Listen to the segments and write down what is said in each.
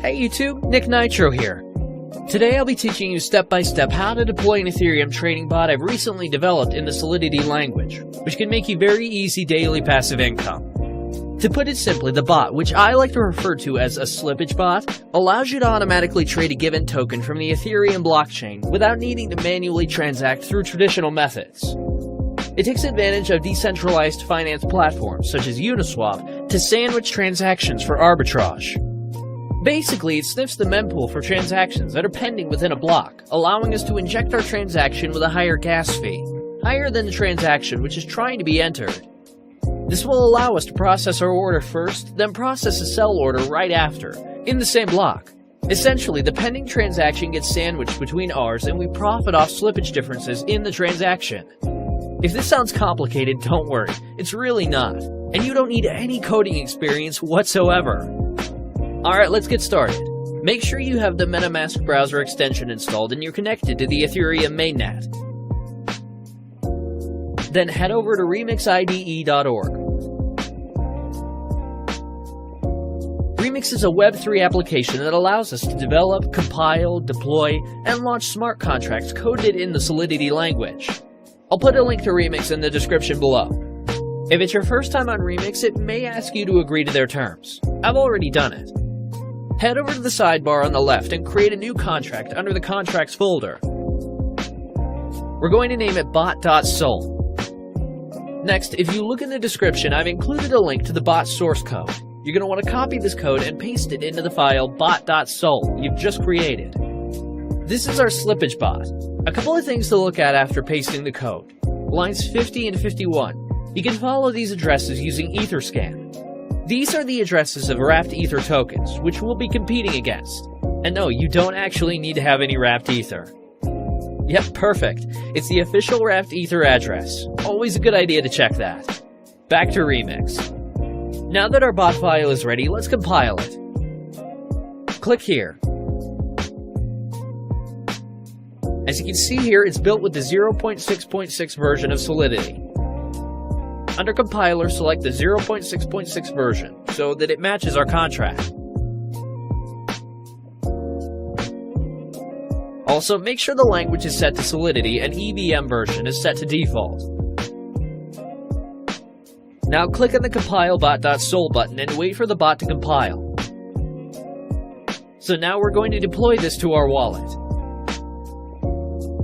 Hey YouTube, Nick Nitro here. Today I'll be teaching you step by step how to deploy an Ethereum trading bot I've recently developed in the Solidity language, which can make you very easy daily passive income. To put it simply, the bot, which I like to refer to as a slippage bot, allows you to automatically trade a given token from the Ethereum blockchain without needing to manually transact through traditional methods. It takes advantage of decentralized finance platforms such as Uniswap to sandwich transactions for arbitrage. Basically, it sniffs the mempool for transactions that are pending within a block, allowing us to inject our transaction with a higher gas fee, higher than the transaction which is trying to be entered. This will allow us to process our order first, then process a sell order right after, in the same block. Essentially, the pending transaction gets sandwiched between ours and we profit off slippage differences in the transaction. If this sounds complicated, don't worry, it's really not, and you don't need any coding experience whatsoever. Alright, let's get started. Make sure you have the MetaMask browser extension installed and you're connected to the Ethereum mainnet. Then head over to remixide.org. Remix is a Web3 application that allows us to develop, compile, deploy, and launch smart contracts coded in the Solidity language. I'll put a link to Remix in the description below. If it's your first time on Remix, it may ask you to agree to their terms. I've already done it. Head over to the sidebar on the left and create a new contract under the Contracts folder. We're going to name it bot.sol. Next, if you look in the description, I've included a link to the bot source code. You're going to want to copy this code and paste it into the file bot.sol you've just created. This is our slippage bot. A couple of things to look at after pasting the code. Lines 50 and 51. You can follow these addresses using Etherscan. These are the addresses of wrapped Ether tokens, which we'll be competing against. And no, you don't actually need to have any wrapped Ether. Yep, perfect. It's the official wrapped Ether address. Always a good idea to check that. Back to Remix. Now that our bot file is ready, let's compile it. Click here. As you can see here, it's built with the 0.6.6 version of Solidity. Under Compiler, select the 0.6.6 version, so that it matches our contract. Also, make sure the language is set to Solidity and EVM version is set to default. Now click on the Compile bot.sol button and wait for the bot to compile. So now we're going to deploy this to our wallet.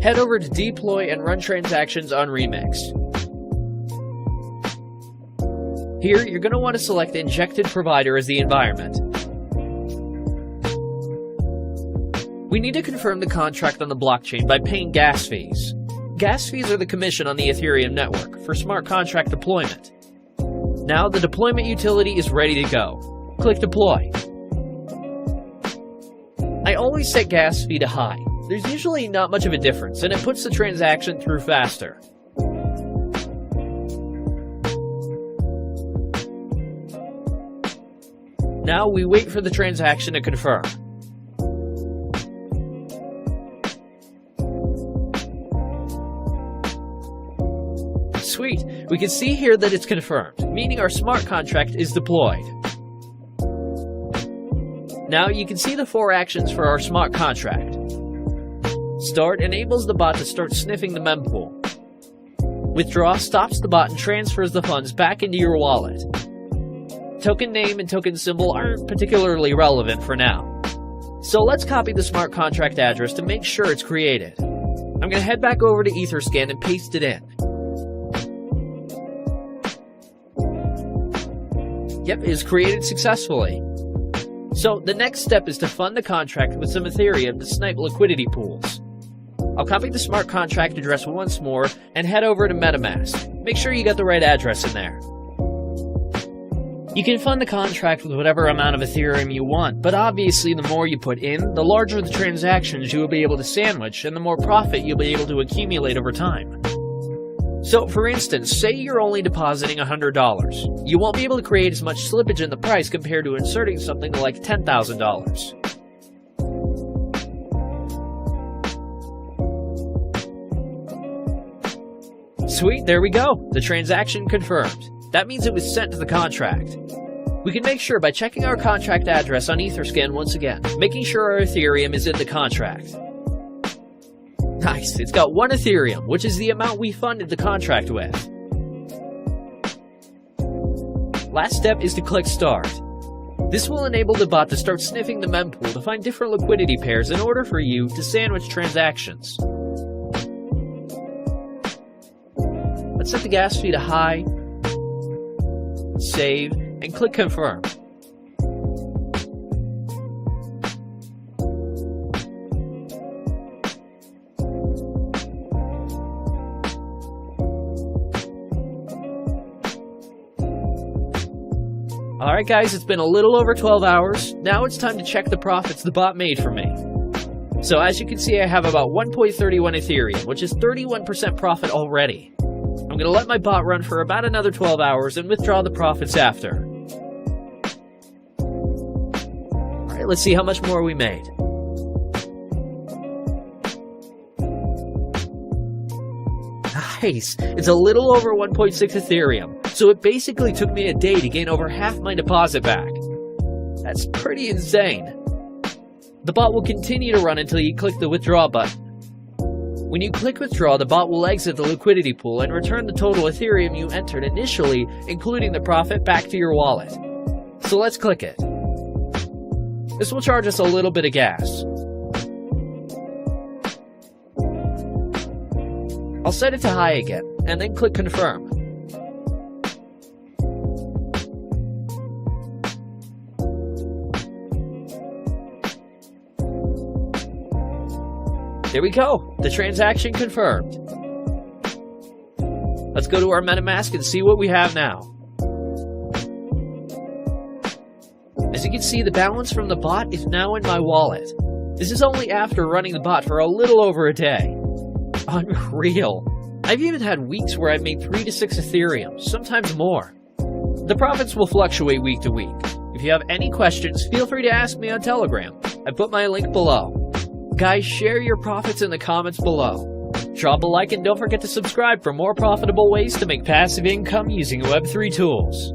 Head over to Deploy and run transactions on Remix. Here, you're going to want to select Injected Provider as the environment. We need to confirm the contract on the blockchain by paying gas fees. Gas fees are the commission on the Ethereum network for smart contract deployment. Now, the deployment utility is ready to go. Click Deploy. I always set gas fee to high. There's usually not much of a difference, and it puts the transaction through faster. Now we wait for the transaction to confirm. Sweet, we can see here that it's confirmed, meaning our smart contract is deployed. Now you can see the 4 actions for our smart contract. Start enables the bot to start sniffing the mempool. Withdraw stops the bot and transfers the funds back into your wallet. Token name and token symbol aren't particularly relevant for now. So let's copy the smart contract address to make sure it's created. I'm going to head back over to Etherscan and paste it in. Yep, it is created successfully. So the next step is to fund the contract with some Ethereum to snipe liquidity pools. I'll copy the smart contract address once more and head over to MetaMask. Make sure you got the right address in there. You can fund the contract with whatever amount of Ethereum you want, but obviously the more you put in, the larger the transactions you will be able to sandwich and the more profit you'll be able to accumulate over time. So for instance, say you're only depositing $100. You won't be able to create as much slippage in the price compared to inserting something like $10,000. Sweet, there we go. The transaction confirmed. That means it was sent to the contract. We can make sure by checking our contract address on Etherscan once again, making sure our Ethereum is in the contract. Nice, it's got 1 Ethereum, which is the amount we funded the contract with. Last step is to click Start. This will enable the bot to start sniffing the mempool to find different liquidity pairs in order for you to sandwich transactions. Let's set the gas fee to high, save, and click Confirm. Alright guys, it's been a little over 12 hours. Now it's time to check the profits the bot made for me. So as you can see, I have about 1.31 Ethereum, which is 31% profit already. I'm going to let my bot run for about another 12 hours and withdraw the profits after. Alright, let's see how much more we made. Nice! It's a little over 1.6 Ethereum, so it basically took me a day to gain over half my deposit back. That's pretty insane. The bot will continue to run until you click the withdraw button. When you click withdraw, the bot will exit the liquidity pool and return the total Ethereum you entered initially, including the profit, back to your wallet. So let's click it. This will charge us a little bit of gas. I'll set it to high again, and then click Confirm. There we go, the transaction confirmed. Let's go to our MetaMask and see what we have now. As you can see, the balance from the bot is now in my wallet. This is only after running the bot for a little over a day. Unreal. I've even had weeks where I've made 3 to 6 Ethereum, sometimes more. The profits will fluctuate week to week. If you have any questions, feel free to ask me on Telegram. I put my link below. Guys, share your profits in the comments below. Drop a like and don't forget to subscribe for more profitable ways to make passive income using Web3 tools.